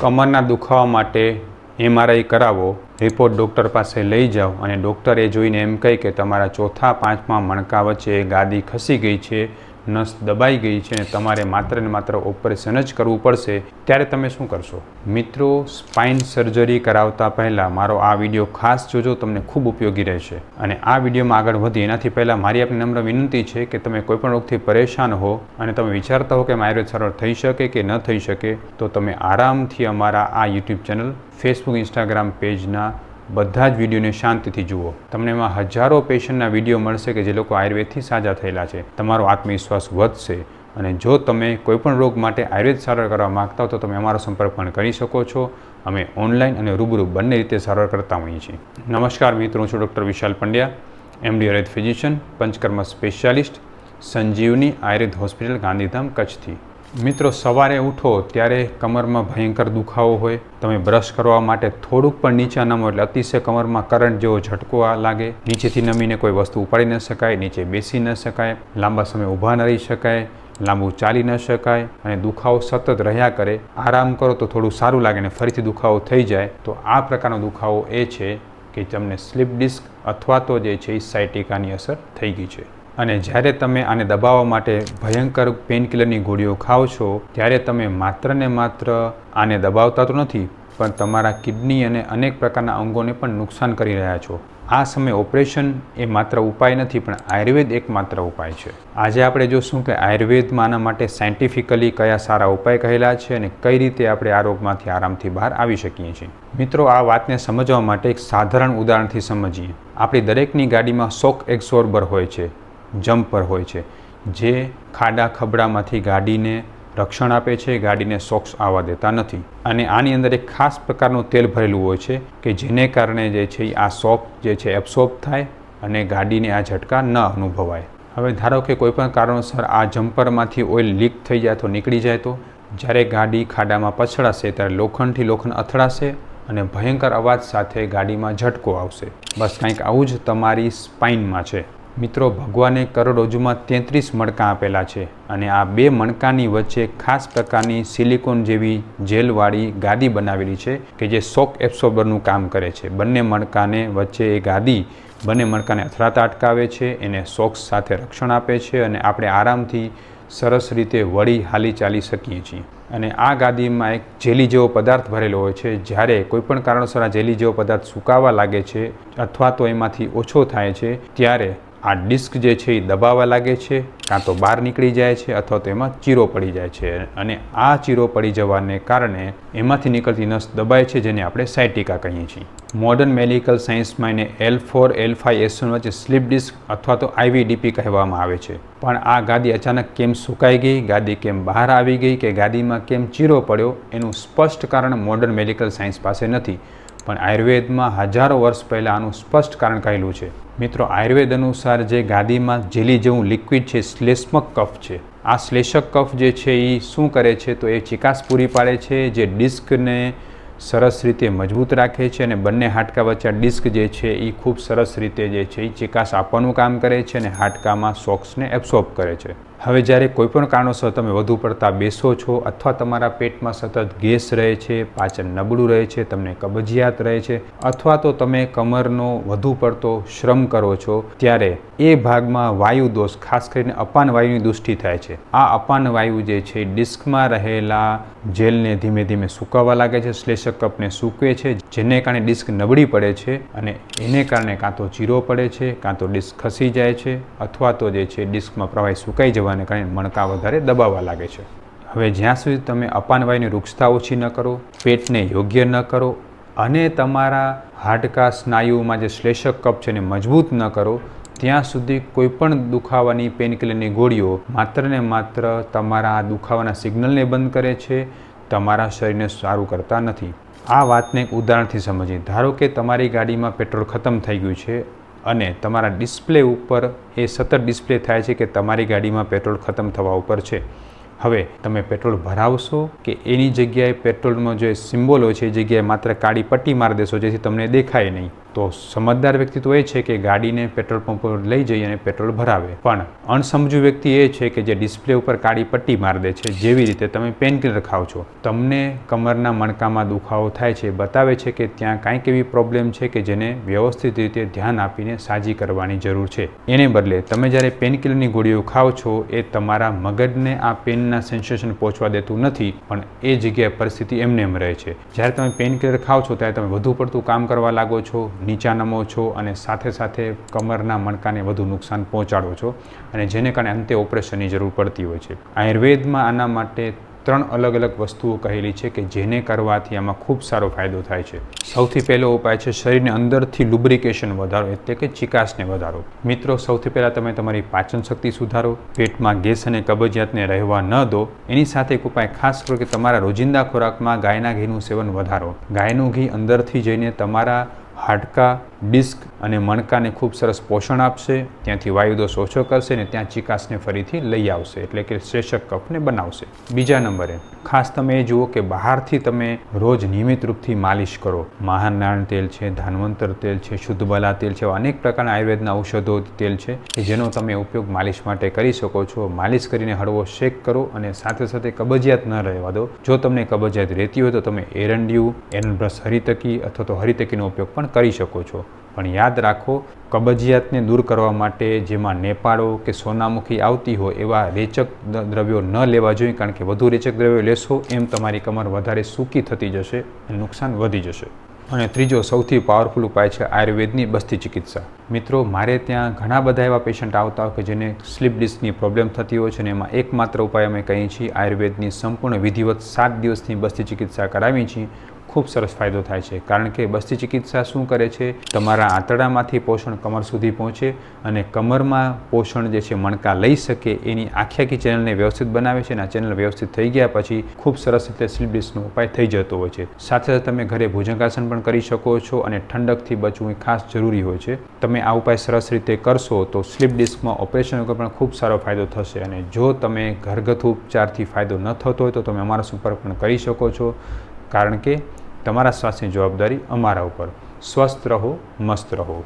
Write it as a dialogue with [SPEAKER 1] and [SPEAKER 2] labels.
[SPEAKER 1] કમરના દુખાવા માટે MRI કરાવો, રિપોર્ટ ડૉક્ટર પાસે લઈ જાઓ અને ડૉક્ટર એ જોઈને એમ કહે કે તમારા ચોથા પાંચમા મણકા વચ્ચે ગાદી ખસી ગઈ છે, નસ દબાઈ ગઈ છે અને તમારે માત્ર ને માત્ર ઓપરેશન જ કરવું પડશે, ત્યારે તમે શું કરશો? મિત્રો, સ્પાઇન સર્જરી કરાવતા પહેલાં મારો આ વિડીયો ખાસ જોજો, તમને ખૂબ ઉપયોગી રહેશે. અને આ વિડીયોમાં આગળ વધી એનાથી પહેલાં મારી આપની નમ્ર વિનંતી છે કે તમે કોઈપણ રોગથી પરેશાન હો અને તમે વિચારતા હો કે આયુર્વેદ સારવાર થઈ શકે કે ન થઈ શકે, તો તમે આરામથી અમારા આ યુટ્યુબ ચેનલ, ફેસબુક, ઇન્સ્ટાગ્રામ પેજના બધા જ વિડીયોને શાંતિથી જુઓ. તમને એમાં હજારો પેશન્ટના વિડીયો મળશે કે જે લોકો આયુર્વેદથી સાજા થયેલા છે. તમારો આત્મવિશ્વાસ વધશે અને જો તમે કોઈપણ રોગ માટે આયુર્વેદ સારવાર કરવા માગતા હો તો તમે અમારો સંપર્ક પણ કરી શકો છો. અમે ઓનલાઈન અને રૂબરૂ બંને રીતે સારવાર કરતા હોઈએ છીએ. નમસ્કાર મિત્રો, હું છું doctor Vishal Pandya, MD Ayurveda physician, Panchakarma specialist, Sanjivani Ayurveda hospital, Gandhidham, કચ્છથી. મિત્રો, સવારે ઉઠો ત્યારે કમરમાં ભયંકર દુખાવો હોય, તમે બ્રશ કરવા માટે થોડુંક પણ નીચે નમો એટલે અતિશય કમરમાં કરંટ જેવો ઝટકો લાગે, નીચેથી નમીને કોઈ વસ્તુ ઉપાડી ન શકાય, નીચે બેસી ન શકાય, લાંબા સમય ઊભા ન રહી શકાય, લાંબુ ચાલી ન શકાય અને દુખાવો સતત રહ્યા કરે. આરામ કરો તો થોડું સારું લાગે ને ફરીથી દુખાવો થઈ જાય, તો આ પ્રકારનો દુખાવો એ છે કે તમને સ્લીપ ડિસ્ક અથવા તો જે છે એ સાયટિકાની અસર થઈ ગઈ છે. અને જ્યારે તમે આને દબાવવા માટે ભયંકર પેનકિલરની ગોળીઓ ખાઓ છો ત્યારે તમે માત્ર ને માત્ર આને દબાવતા તો નથી, પણ તમારા કિડની અને અનેક પ્રકારના અંગોને પણ નુકસાન કરી રહ્યા છો. આ સમયે ઓપરેશન એ માત્ર ઉપાય નથી, પણ આયુર્વેદ એકમાત્ર ઉપાય છે. આજે આપણે જોશું કે આયુર્વેદમાં આના માટે સાયન્ટિફિકલી કયા સારા ઉપાય કહેલા છે અને કઈ રીતે આપણે આ રોગમાંથી આરામથી બહાર આવી શકીએ છીએ. મિત્રો, આ વાતને સમજવા માટે એક સાધારણ ઉદાહરણથી સમજીએ. આપણી દરેકની ગાડીમાં શોક એબ્સોર્બર હોય છે, જમ્પર હોય છે, જે ખાડા ખબડામાંથી ગાડીને રક્ષણ આપે છે, ગાડીને શોક્સ આવવા દેતા નથી. અને આની અંદર એક ખાસ પ્રકારનું તેલ ભરેલું હોય છે કે જેને કારણે જે છે આ શોક જે છે એબ્સોર્બ થાય અને ગાડીને આ ઝટકા ન અનુભવાય. હવે ધારો કે કોઈપણ કારણોસર આ જમ્પરમાંથી ઓઇલ લીક થઈ જાય તો નીકળી જાય, તો જ્યારે ગાડી ખાડામાં પછડાશે ત્યારે લોખંડથી લોખંડ અથડાશે અને ભયંકર અવાજ સાથે ગાડીમાં ઝટકો આવશે. બસ કંઈક આવું જ તમારી સ્પાઇનમાં છે. મિત્રો, ભગવાને કરોડરજ્જુમાં 33 મણકા આપેલા છે અને આ બે મણકાની વચ્ચે ખાસ પ્રકારની સિલિકોન જેવી જેલવાળી ગાદી બનાવેલી છે કે જે શોક એબ્સોર્બરનું કામ કરે છે. બંને મણકાને વચ્ચે એ ગાદી બંને મણકાને અથડાતા અટકાવે છે, એને શોક્સ સાથે રક્ષણ આપે છે અને આપણે આરામથી સરસ રીતે વળી હાલી ચાલી શકીએ છીએ. અને આ ગાદીમાં એક જેલી જેવો પદાર્થ ભરેલો હોય છે. જ્યારે કોઈપણ કારણસર આ જેલી જેવો પદાર્થ સુકાવા લાગે છે અથવા તો એમાંથી ઓછો થાય છે ત્યારે આ ડિસ્ક જે છે એ દબાવવા લાગે છે, કાં તો બહાર નીકળી જાય છે અથવા તો એમાં ચીરો પડી જાય છે. અને આ ચીરો પડી જવાને કારણે એમાંથી નીકળતી નસ દબાય છે, જેને આપણે સાયટિકા કહીએ છીએ. મોડર્ન મેડિકલ સાયન્સમાં એને L4, L5, S1 વચ્ચે સ્લીપ ડિસ્ક અથવા તો IVDP કહેવામાં આવે છે. પણ આ ગાદી અચાનક કેમ સુકાઈ ગઈ, ગાદી કેમ બહાર આવી ગઈ કે ગાદીમાં કેમ ચીરો પડ્યો, એનું સ્પષ્ટ કારણ મોડર્ન મેડિકલ સાયન્સ પાસે નથી, પણ આયુર્વેદમાં હજારો વર્ષ પહેલાં આનું સ્પષ્ટ કારણ કહેલું છે. મિત્રો, આયુર્વેદ અનુસાર જે ગાદીમાં જેલી જેવું લિક્વિડ છે, શ્લેષ્મક કફ છે. આ શ્લેષક કફ જે છે એ શું કરે છે તો એ ચિકાસ પૂરી પાડે છે, જે ડિસ્કને સરસ રીતે મજબૂત રાખે છે અને બંને હાડકા વચ્ચે ડિસ્ક જે છે એ ખૂબ સરસ રીતે જે છે એ ચિકાસ આપવાનું કામ કરે છે અને હાડકામાં શોક્સને એબ્સોર્બ કરે છે. હવે જ્યારે કોઈપણ કારણોસર તમે વધુ પડતા બેસો છો અથવા તમારા પેટમાં સતત ગેસ રહે છે, પાચન નબળું રહે છે, તમને કબજિયાત રહે છે અથવા તો તમે કમરનો વધુ પડતો શ્રમ કરો છો, ત્યારે એ ભાગમાં વાયુ દોષ, ખાસ કરીને અપાન વાયુની દૃષ્ટિ થાય છે. આ અપાન વાયુ જે છે ડિસ્કમાં રહેલા જેલને ધીમે ધીમે સૂકવવા લાગે છે, શ્લેષક કફને સૂકવે છે, જેને કારણે ડિસ્ક નબળી પડે છે અને એને કારણે કાં તો ચીરો પડે છે, કાં તો ડિસ્ક ખસી જાય છે અથવા તો જે છે ડિસ્કમાં પ્રવાહી સુકાઈ જવાને કારણે મણકા વધારે દબાવવા લાગે છે. હવે જ્યાં સુધી તમે અપાન વાયુની રૂક્ષતા ઓછી ન કરો, પેટને યોગ્ય ન કરો અને તમારા હાડકા સ્નાયુમાં જે શ્લેષક કફ છે એને મજબૂત ન કરો, ત્યાં સુધી કોઈપણ દુખાવાની પેનકિલરની ગોળીઓ માત્ર ને માત્ર તમારા દુખાવાના સિગ્નલને બંધ કરે છે, તમારા શરીરને સારું કરતા નથી. આ વાતને એક ઉદાહરણથી સમજીએ. ધારો કે તમારી ગાડીમાં પેટ્રોલ ખતમ થઈ ગયું છે અને તમારા ડિસ્પ્લે ઉપર એ સતત ડિસ્પ્લે થાય છે કે તમારી ગાડીમાં પેટ્રોલ ખતમ થવા ઉપર છે. હવે તમે પેટ્રોલ ભરાવશો કે એની જગ્યાએ પેટ્રોલનો જે સિમ્બોલ હોય છે એ જગ્યાએ માત્ર કાળી પટ્ટી મારી દેશો જેથી તમને દેખાય નહીં. તો સમજદાર વ્યક્તિ તો એ છે કે ગાડીને પેટ્રોલ પંપ પર લઈ જઈ અને પેટ્રોલ ભરાવે, પણ અણસમજુ વ્યક્તિ એ છે કે જે ડિસ્પ્લે ઉપર કાળી પટ્ટી મારી દે છે. જેવી રીતે તમે પેનકિલર ખાઓ છો, તમને કમરના મણકામાં દુખાવો થાય છે, બતાવે છે કે ત્યાં કાંઈક એવી પ્રોબ્લેમ છે કે જેને વ્યવસ્થિત રીતે ધ્યાન આપીને સાજી કરવાની જરૂર છે. એને બદલે તમે જ્યારે પેનકિલરની ગોળીઓ ખાઓ છો એ તમારા મગજને આ પેનના સેન્સેશન પહોંચવા દેતું નથી, પણ એ જગ્યાએ પરિસ્થિતિ એમને એમ રહે છે. જ્યારે તમે પેનકિલર ખાઓ છો ત્યારે તમે વધુ પડતું કામ કરવા લાગો છો, નીચા નમો છો અને સાથે સાથે કમરના મણકાને વધુ નુકસાન પહોંચાડો છો, અને જેને કારણે અંતે ઓપરેશનની જરૂર પડતી હોય છે. આયુર્વેદમાં આના માટે 3 અલગ અલગ વસ્તુઓ કહેલી છે કે જેને કરવાથી આમાં ખૂબ સારો ફાયદો થાય છે. સૌથી પહેલો ઉપાય છે શરીરને અંદરથી લુબ્રિકેશન વધારો, એટલે કે ચિકાસને વધારો. મિત્રો, સૌથી પહેલાં તમે તમારી પાચન શક્તિ સુધારો, પેટમાં ગેસ અને કબજિયાતને રહેવા ન દો. એની સાથે એક ઉપાય ખાસ કરો કે તમારા રોજિંદા ખોરાકમાં ગાયના ઘીનું સેવન વધારો. ગાયનું ઘી અંદરથી જઈને તમારા હાડકાં, ડિસ્ક અને મણકાને ખૂબ સરસ પોષણ આપશે, ત્યાંથી વાયુદોષ ઓછો કરશે અને ત્યાં ચિકાસને ફરીથી લઈ આવશે, એટલે કે શેષક કફને બનાવશે. બીજા નંબરે ખાસ તમે એ જુઓ કે બહારથી તમે રોજ નિયમિત રૂપથી માલિશ કરો. મહાનારાયણ તેલ છે, ધાન્વંતર તેલ છે, શુદ્ધબલા તેલ છે, અનેક પ્રકારના આયુર્વેદના ઔષધો તેલ છે કે જેનો તમે ઉપયોગ માલિશ માટે કરી શકો છો. માલિશ કરીને હળવો શેક કરો અને સાથે સાથે કબજિયાત ન રહેવા દો. જો તમને કબજિયાત રહેતી હોય તો તમે એરંડિયું, એરન્બ્રસ હરિતકી અથવા તો હરિતકીનો ઉપયોગ પણ કરી શકો છો. પણ યાદ રાખો, કબજિયાતને દૂર કરવા માટે જેમાં નેપાળો કે સોનામુખી આવતી હોય એવા રેચક દ્રવ્યો ન લેવા જોઈએ, કારણ કે વધુ રેચક દ્રવ્યો લેશો એમ તમારી કમર વધારે સૂકી થતી જશે અને નુકસાન વધી જશે. અને ત્રીજો સૌથી પાવરફુલ ઉપાય છે આયુર્વેદની બસ્તી ચિકિત્સા. મિત્રો, મારે ત્યાં ઘણા બધા એવા પેશન્ટ આવતા હોય કે જેને સ્લીપ ડિસ્કની પ્રોબ્લેમ થતી હોય છે અને એમાં એકમાત્ર ઉપાય અમે કહીએ છીએ આયુર્વેદની સંપૂર્ણ વિધિવત 7 દિવસની બસ્તી ચિકિત્સા કરાવી છીએ. ખૂબ સરસ ફાયદો થાય છે, કારણ કે બસ્તી ચિકિત્સા શું કરે છે, તમારા આંતરડામાંથી પોષણ કમર સુધી પહોંચે અને કમરમાં પોષણ જે છે મણકા લઈ શકે એની આખી ચેનલને વ્યવસ્થિત બનાવે છે. અને આ ચેનલ વ્યવસ્થિત થઈ ગયા પછી ખૂબ સરસ રીતે સ્લીપ ડિસ્કનો ઉપાય થઈ જતો હોય છે. સાથે સાથે તમે ઘરે ભુજંગાસન પણ કરી શકો છો અને ઠંડકથી બચવું એ ખાસ જરૂરી હોય છે. તમે આ ઉપાય સરસ રીતે કરશો તો સ્લીપ ડિસ્કમાં ઓપરેશન વગર પણ ખૂબ સારો ફાયદો થશે. અને જો તમે ઘરગથ્થુ ઉપચારથી ફાયદો ન થતો હોય તો તમે અમારો સંપર્ક પણ કરી શકો છો, કારણ કે તમારા સ્વાસ્થ્યની જવાબદારી અમારા ઉપર. સ્વસ્થ રહો, મસ્ત રહો.